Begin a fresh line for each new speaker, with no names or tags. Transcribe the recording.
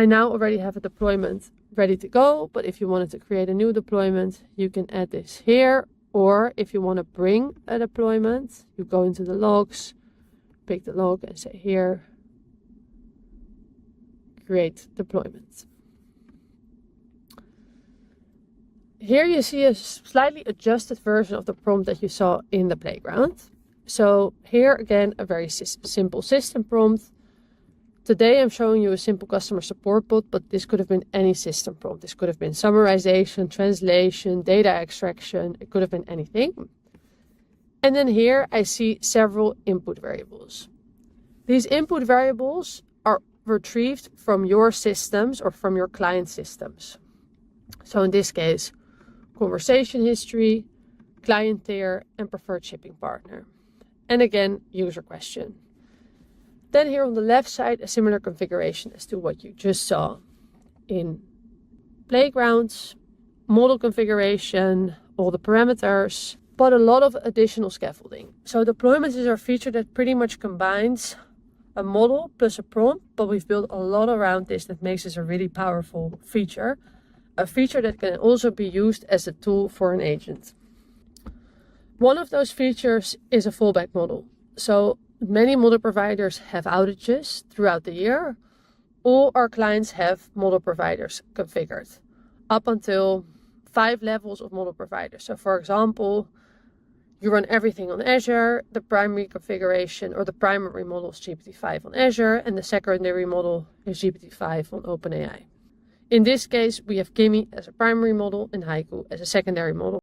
I now already have a deployment ready to go, but if you wanted to create a new deployment, you can add this here. Or if you want to bring a deployment, you go into the logs, pick the log and say here, create deployment. Here you see a slightly adjusted version of the prompt that you saw in the playground. So here again, a very simple system prompt. Today I'm showing you a simple customer support bot, but this could have been any system prompt. This could have been summarization, translation, data extraction. It could have been anything. And then here I see several input variables. These input variables are retrieved from your systems or from your client systems. So in this case, conversation history, client tier, and preferred shipping partner. And again, user question. Then here on the left side, a similar configuration as to what you just saw in playgrounds, model configuration, all the parameters, but a lot of additional scaffolding. So deployments is our feature that pretty much combines a model plus a prompt, but we've built a lot around this that makes this a really powerful feature. A feature that can also be used as a tool for an agent. One of those features is a fallback model. So many model providers have outages throughout the year. All our clients have model providers configured up until 5 levels of model providers. So for example, you run everything on Azure, the primary configuration or the primary model is GPT-5 on Azure, and the secondary model is GPT-5 on OpenAI. In this case, we have Kimi as a primary model and Haiku as a secondary model.